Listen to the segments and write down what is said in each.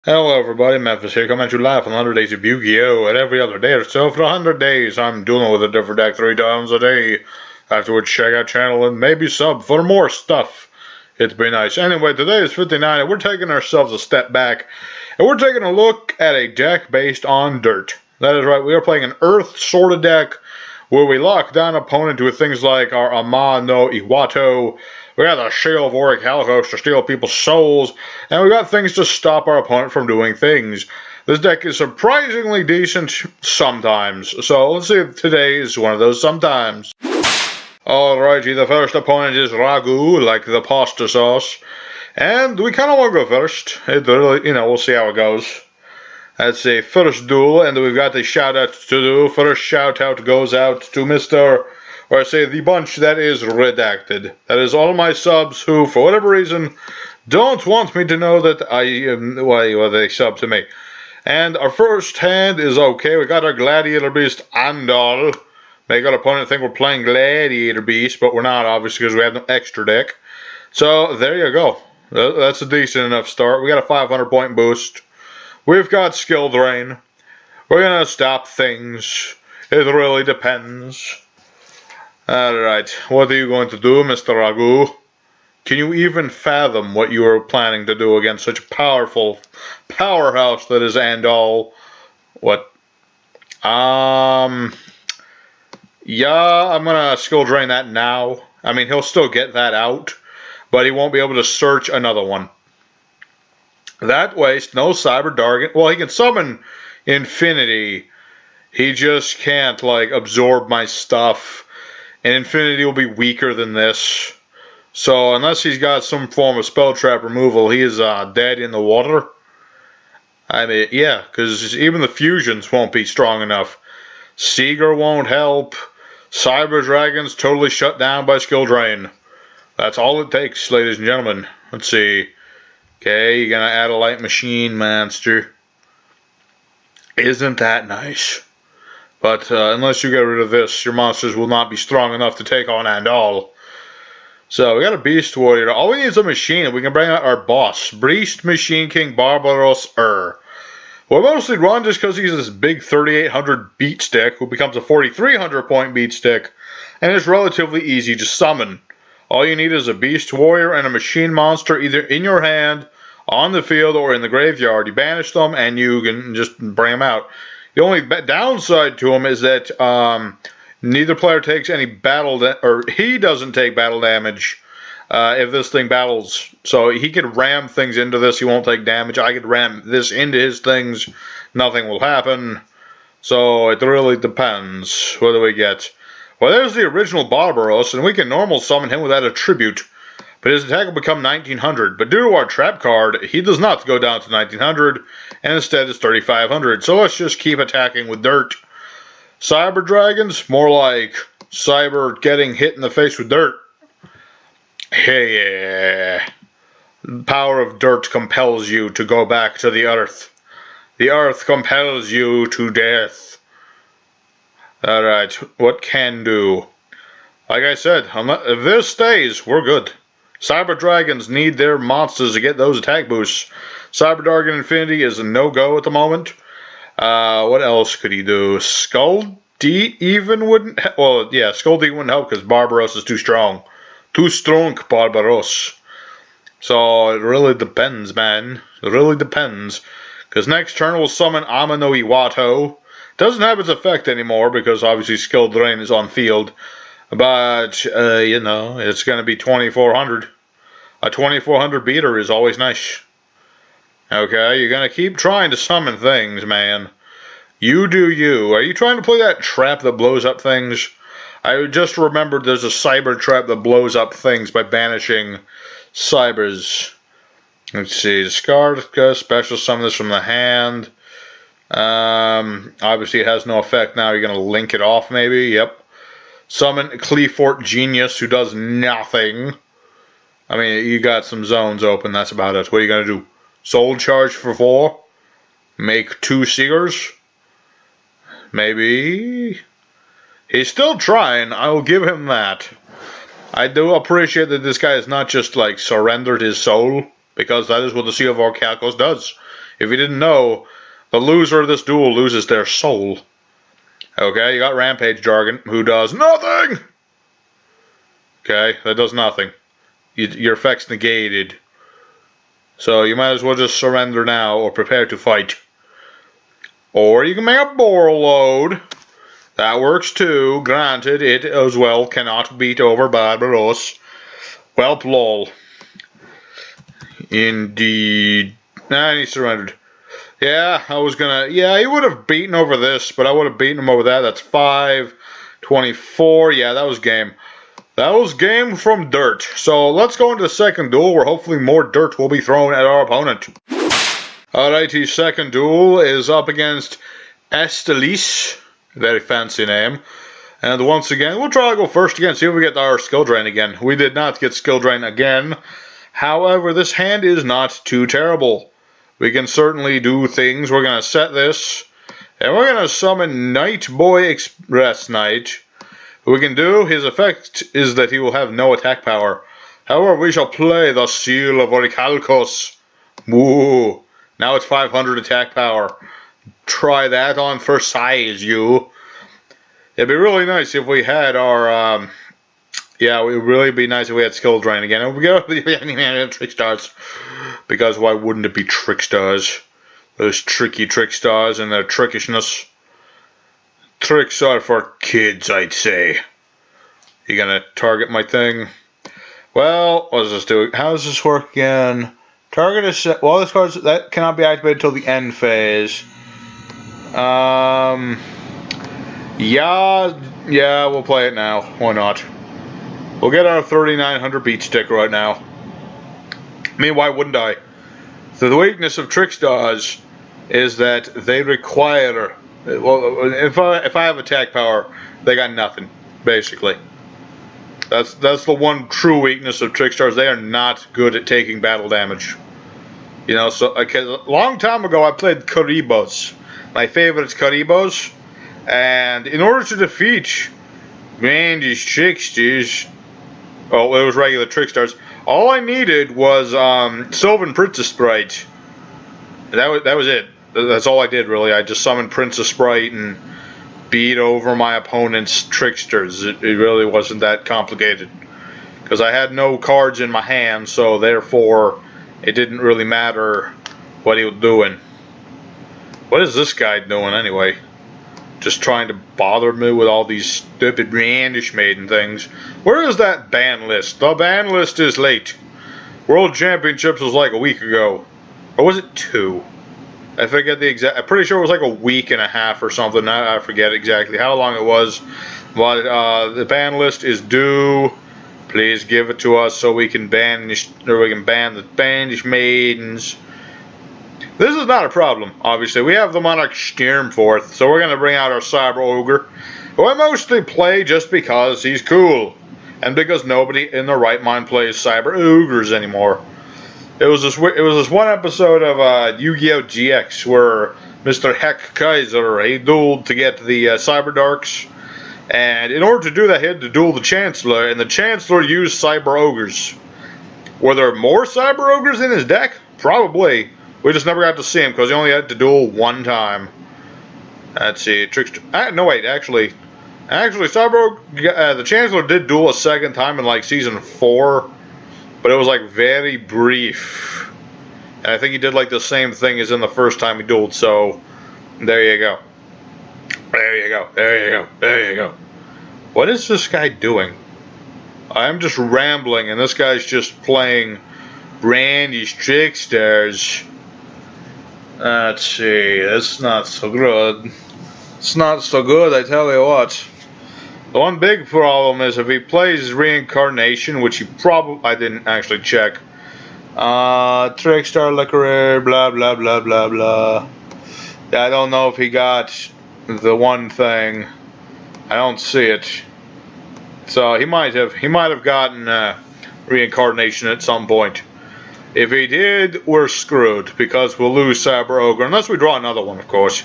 Hello everybody, Memphis here, coming at you live on 100 Days of Yu-Gi-Oh! And every other day or so for 100 days, I'm dueling with a different deck 3 times a day. Afterwards, check out channel and maybe sub for more stuff. It'd be nice. Anyway, today is 59 and we're taking ourselves a step back. And we're taking a look at a deck based on dirt. That is right, we are playing an Earth sort of deck where we lock down opponent with things like our Ama no Iwato. We got the Shield of Auric Holocaust to steal people's souls, and we got things to stop our opponent from doing things. This deck is surprisingly decent sometimes, so let's see if today is one of those sometimes. Alrighty, the first opponent is Ragu, like the pasta sauce, and we kind of want to go first. It really, we'll see how it goes. That's a first duel, and we've got the shout out to do. First shout out goes out to Mr. Or I say the bunch that is redacted. That is all my subs who, for whatever reason, don't want me to know that why they sub to me. And our first hand is okay. We got our Gladiator Beast Andal. Make our opponent think we're playing Gladiator Beast, but we're not, obviously, because we have no extra deck. So, there you go. That's a decent enough start. We got a 500-point boost. We've got Skill Drain. We're going to stop things. It really depends. Alright, what are you going to do, Mr. Ragu? Can you even fathom what you are planning to do against such a powerful powerhouse that is Andal? What? Yeah, I'm gonna skill drain that now. I mean, he'll still get that out, but he won't be able to search another one. That waste, no Cyber Dargon. Well, he can summon Infinity. He just can't, like, absorb my stuff. And Infinity will be weaker than this. So unless he's got some form of spell trap removal, he is dead in the water. I mean, yeah, because even the fusions won't be strong enough. Seeger won't help. Cyber Dragon's totally shut down by Skill Drain. That's all it takes, ladies and gentlemen. Let's see. Okay, you're going to add a Light Machine Monster. Isn't that nice? But unless you get rid of this, your monsters will not be strong enough to take on Andal. So we got a Beast Warrior. All we need is a machine, and we can bring out our boss, Beast Machine King Barbaros We're mostly run just because he's this big 3,800 beat stick who becomes a 4,300 point beat stick, and it's relatively easy to summon. All you need is a Beast Warrior and a Machine Monster either in your hand, on the field, or in the graveyard. You banish them, and you can just bring them out. The only downside to him is that neither player takes any battle, or he doesn't take battle damage if this thing battles. So he could ram things into this, he won't take damage. I could ram this into his things, nothing will happen. So it really depends. What do we get? Well, there's the original Barbaros, and we can normal summon him without a tribute. But his attack will become 1900. But due to our trap card, he does not go down to 1900, and instead it's 3500. So let's just keep attacking with dirt. Cyber Dragons, more like Cyber getting hit in the face with dirt. Hey, yeah. The power of dirt compels you to go back to the earth. The earth compels you to death. Alright, what can do? Like I said, if this stays, we're good. Cyber Dragons need their monsters to get those attack boosts. Cyber Dragon Infinity is a no-go at the moment. What else could he do? Skull D even wouldn't... Well, yeah, Skull D wouldn't help because Barbaros is too strong. Too strong, Barbaros. So, it really depends, man. It really depends. Because next turn we'll summon Ama no Iwato. Doesn't have its effect anymore because obviously Skill Drain is on field. But, it's going to be 2400. A 2400 beater is always nice. Okay, you're going to keep trying to summon things, man. You do you. Are you trying to play that trap that blows up things? I just remembered there's a cyber trap that blows up things by banishing cybers. Let's see, discard, special summon this from the hand. Obviously it has no effect now. You're going to link it off maybe, yep. Summon Cleafort Genius, who does nothing. I mean, you got some zones open, that's about it. What are you going to do? Soul Charge for 4? Make 2 Seegers? Maybe? He's still trying, I will give him that. I do appreciate that this guy has not just, like, surrendered his soul, because that is what the Sea of Orcalcos does. If you didn't know, the loser of this duel loses their soul. Okay, you got Rampage Jargon, who does nothing! Okay, that does nothing. Your effect's negated. So you might as well just surrender now or prepare to fight. Or you can make a Borreload. That works too. Granted, it as well cannot beat over Barbaros. Welp lol. Indeed. Nah, he surrendered. Yeah, I was gonna... Yeah, he would have beaten over this, but I would have beaten him over that. That's 5-24. Yeah, that was game. That was game from dirt. So let's go into the second duel where hopefully more dirt will be thrown at our opponent. Alrighty, second duel is up against Estelis. Very fancy name. And once again, we'll try to go first again, see if we get our skill drain again. We did not get skill drain again. However, this hand is not too terrible. We can certainly do things. We're going to set this. And we're going to summon Night Boy Express Knight. What we can do, his effect is that he will have no attack power. However, we shall play the Seal of Orichalcos. Woo! Now it's 500 attack power. Try that on for size, you. It'd be really nice if we had our, yeah, it would really be nice if we had skill drain again. And we go with the trick stars. Because why wouldn't it be trick stars? Those tricky trick stars and their trickishness. Tricks are for kids, I'd say. You gonna target my thing? Well, what does this do? How does this work again? Target is set. Well, this card that cannot be activated until the end phase. Yeah, we'll play it now. Why not? We'll get our 3900 beat stick right now. I mean, why wouldn't I? So the weakness of trick stars is that they require. Well, if I have attack power, they got nothing, basically. That's the one true weakness of trick stars. They are not good at taking battle damage. You know, so a long time ago I played Karibos. My favorite is Karibos, and in order to defeat these tricksters, well, it was regular trick stars. All I needed was Sylvan Princess Sprite. That was it. That's all I did, really. I just summoned Princess Sprite and beat over my opponent's tricksters. It really wasn't that complicated. Because I had no cards in my hand, so therefore it didn't really matter what he was doing. What is this guy doing, anyway? Just trying to bother me with all these stupid Brandish Maiden things. Where is that ban list? The ban list is late. World Championships was like a week ago. Or was it 2? I forget the exact. I'm pretty sure it was like a week and a half or something. I forget exactly how long it was. But the ban list is due. Please give it to us so we can ban the Brandish Maidens. This is not a problem, obviously. We have the Monarch Sturmforth, so we're going to bring out our Cyber Ogre, who I mostly play just because he's cool, and because nobody in their right mind plays Cyber Ogres anymore. It was this one episode of Yu-Gi-Oh! GX where Mr. Heck Kaiser, he dueled to get the Cyber Darks, and in order to do that he had to duel the Chancellor, and the Chancellor used Cyber Ogres. Were there more Cyber Ogres in his deck? Probably. We just never got to see him because he only had to duel one time. Let's see, Trickster. No, wait, actually, the Chancellor did duel a second time in like season 4, but it was like very brief. And I think he did like the same thing as in the first time he dueled. So there you go. There you go. There you go. There you go. What is this guy doing? I'm just rambling, and this guy's just playing Brandish Trickstars. Let's see, that's not so good. It's not so good, I tell you what. The one big problem is if he plays Reincarnation, which he probably, I didn't actually check. Trickstar, Liquor, blah, blah, blah, blah, blah. I don't know if he got the one thing. I don't see it. So he might have gotten Reincarnation at some point. If he did, we're screwed, because we'll lose Cyber Ogre, unless we draw another one, of course.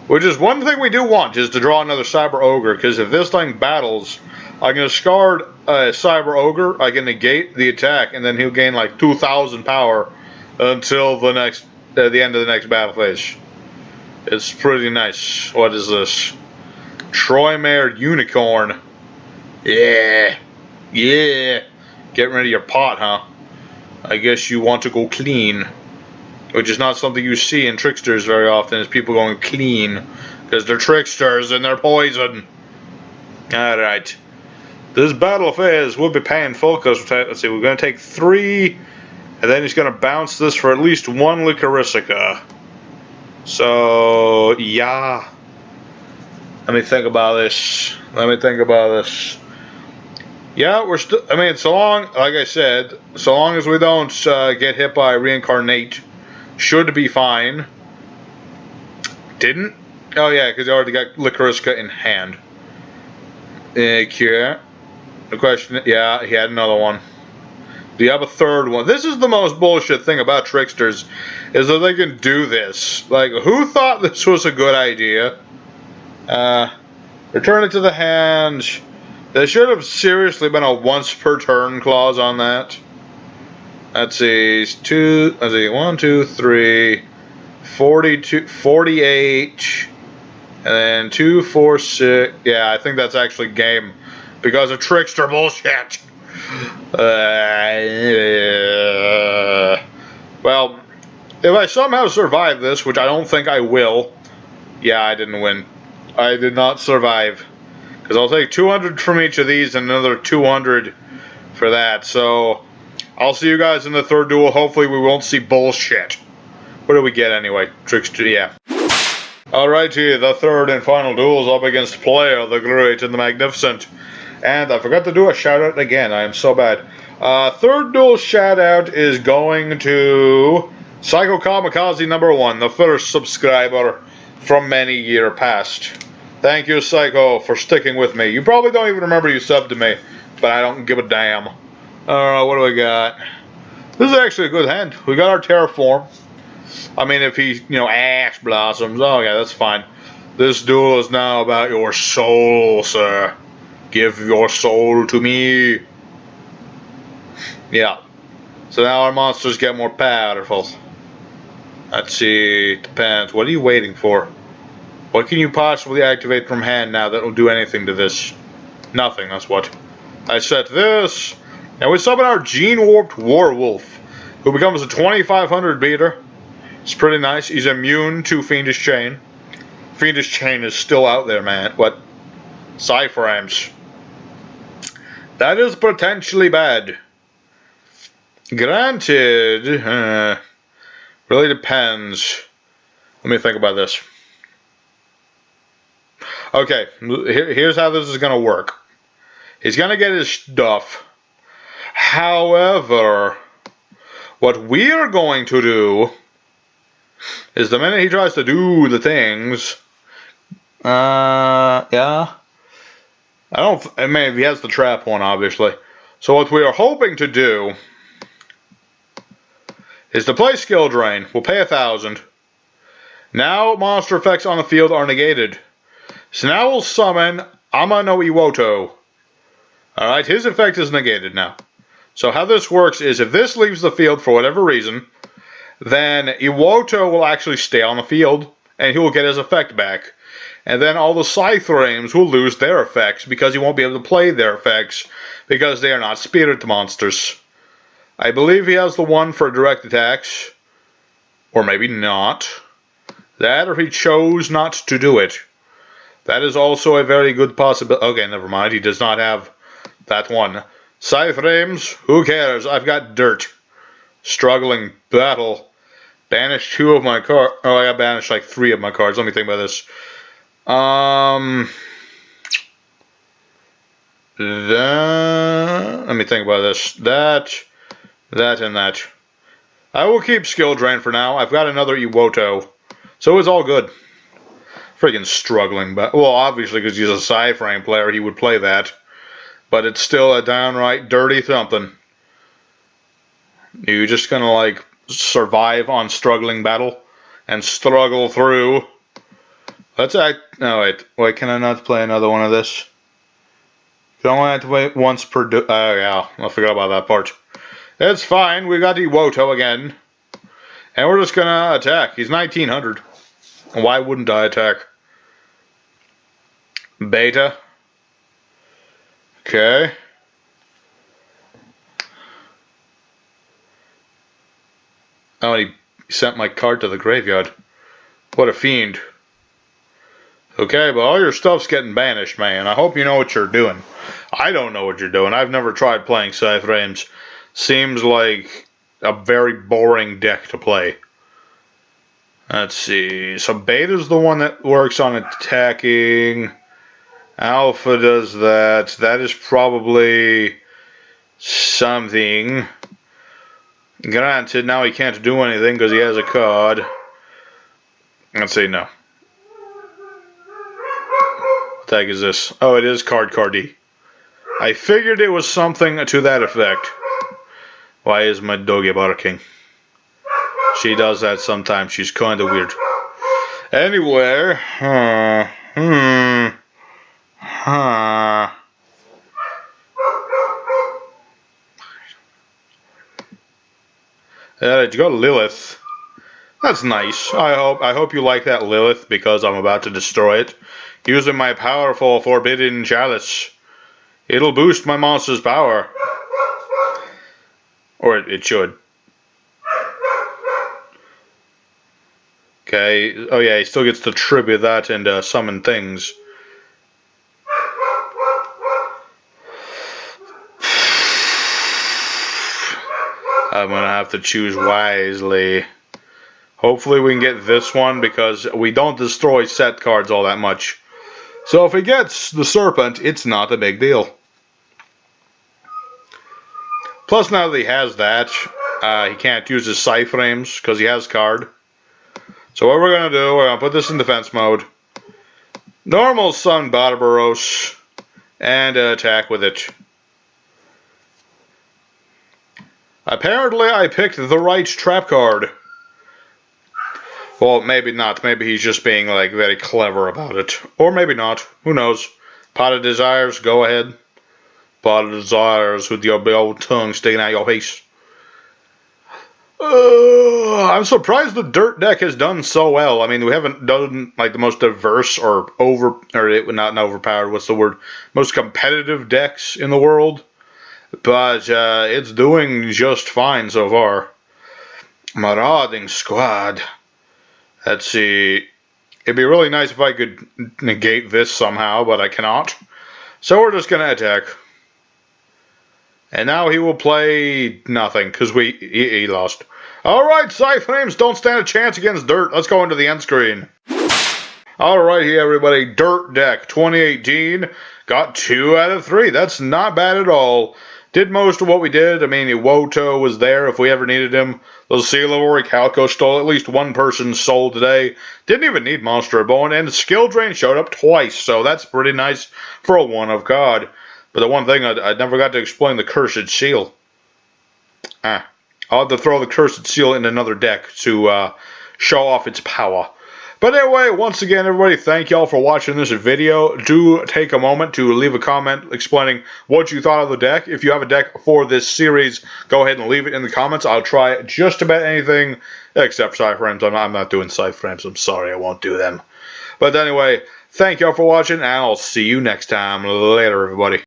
Which is one thing we do want, is to draw another Cyber Ogre, because if this thing battles, I can discard a Cyber Ogre, I can negate the attack, and then he'll gain like 2,000 power until the next at the end of the next battle phase. It's pretty nice. What is this? Troymare Unicorn. Yeah. Yeah. Getting rid of your pot, huh? I guess you want to go clean. Which is not something you see in tricksters very often, is people going clean. Because they're tricksters and they're poison. Alright. This battle phase will be painful because, let's see, we're going to take 3, and then he's going to bounce this for at least 1 Lycoristica. So, yeah. Let me think about this. Yeah, we're still, I mean, so long, like I said, so long as we don't get hit by Reincarnate, should be fine. Didn't? Oh yeah, because he already got Lycoristica in hand. Okay. The question, yeah, he had another one. Do you have a third one? This is the most bullshit thing about tricksters, is that they can do this. Like, who thought this was a good idea? Return it to the hand. There should have seriously been a once per turn clause on that. Let's see, 1, 2, 3, 42, 48, and then 2, 4, 6. Yeah, I think that's actually game. Because of trickster bullshit. Well, if I somehow survive this, which I don't think I will. Yeah, I didn't win. I did not survive. Because I'll take 200 from each of these and another 200 for that. So, I'll see you guys in the third duel. Hopefully we won't see bullshit. What do we get anyway? Trickster, yeah. Alrighty, the third and final duel is up against Player, the Great and the Magnificent. And I forgot to do a shout out again. I am so bad. Third duel shout out is going to Psycho Kamikaze #1, the first subscriber from many years past. Thank you, Psycho, for sticking with me. You probably don't even remember you subbed to me, but I don't give a damn. Alright, what do we got? This is actually a good hand. We got our Terraform. I mean, if he, Ash Blossoms, oh yeah, that's fine. This duel is now about your soul, sir. Give your soul to me. Yeah. So now our monsters get more powerful. Let's see. Depends. What are you waiting for? What can you possibly activate from hand now that will do anything to this? Nothing, that's what. I set this. And we summon our Gene Warped Warwolf, who becomes a 2500 beater. It's pretty nice. He's immune to Fiendish Chain. Fiendish Chain is still out there, man. What? Cyframes. That is potentially bad. Granted, really depends. Let me think about this. Okay, here's how this is going to work. He's going to get his stuff. However, what we are going to do is the minute he tries to do the things, yeah. I mean, he has the trap one, obviously. So what we are hoping to do is to play Skill Drain. We'll pay 1,000. Now monster effects on the field are negated. So now we'll summon Ama no Iwoto. Alright, his effect is negated now. So how this works is if this leaves the field for whatever reason, then Iwoto will actually stay on the field, and he will get his effect back. And then all the Cythrames will lose their effects because he won't be able to play their effects because they are not spirit monsters. I believe he has the one for direct attacks. Or maybe not. That or he chose not to do it. That is also a very good possibility. Okay, never mind. He does not have that one. Cythrames, who cares? I've got dirt. Struggling battle. Banish 2 of my cards. Oh, I got banished like 3 of my cards. Let me think about this. Let me think about this. That, and that. I will keep Skill Drain for now. I've got another Iwoto. So it's all good. Friggin' struggling, but well, obviously because he's a Cyframe player, he would play that. But it's still a downright dirty something. You just gonna like survive on struggling battle and struggle through. Let's act. No, wait. Can I not play another one of this? You only have to wait once per. Oh yeah, I forgot about that part. It's fine. We got Iwoto again. And we're just gonna attack. He's 1900. Why wouldn't I attack? Beta. Okay. Oh, and he sent my card to the graveyard. What a fiend. Okay, but all your stuff's getting banished, man. I hope you know what you're doing. I don't know what you're doing. I've never tried playing Cyframes. Seems like a very boring deck to play. Let's see. So Beta's the one that works on attacking. Alpha does that. That is probably something. Granted, now he can't do anything because he has a card. Let's see, no. What the heck is this? Oh, it is Cardy. I figured it was something to that effect. Why is my doggy barking? She does that sometimes. She's kind of weird. Anyway, you got Lilith. That's nice. I hope you like that Lilith because I'm about to destroy it using my powerful Forbidden Chalice. It'll boost my monster's power. Or it should. Okay. Oh yeah, he still gets to tribute that and summon things. I'm gonna have to choose wisely. Hopefully we can get this one because we don't destroy set cards all that much. So if he gets the Serpent, it's not a big deal. Plus now that he has that, he can't use his Cyframes because he has card. So what we're going to do, we're going to put this in defense mode. Normal Sun Barbaros. And attack with it. Apparently I picked the right trap card. Well, maybe not. Maybe he's just being like very clever about it. Or maybe not. Who knows? Pot of Desires, go ahead. Pot of Desires with your big old tongue sticking out your face. I'm surprised the Dirt deck has done so well. I mean, we haven't done like the most diverse or not overpowered, what's the word? Most competitive decks in the world. But it's doing just fine so far. Marauding Squad. Let's see. It'd be really nice if I could negate this somehow, but I cannot. So we're just going to attack. And now he will play nothing, because he lost. Alright, Cyframes don't stand a chance against Dirt. Let's go into the end screen. Alright here, everybody. Dirt deck 2018. Got 2 out of 3. That's not bad at all. Did most of what we did. I mean, Iwoto was there if we ever needed him. Those Seal of Orichalco stole at least one person's soul today. Didn't even need Monster of Bone. And Skill Drain showed up twice, so that's pretty nice for a 1 of God. But the one thing I never got to explain the Cursed Seal. I'll have to throw the Cursed Seal in another deck to show off its power. But anyway, once again, everybody, thank y'all for watching this video. Do take a moment to leave a comment explaining what you thought of the deck. If you have a deck for this series, go ahead and leave it in the comments. I'll try just about anything except Cyframes. I'm not doing Cyframes. I'm sorry, I won't do them. But anyway, thank y'all for watching, and I'll see you next time. Later, everybody.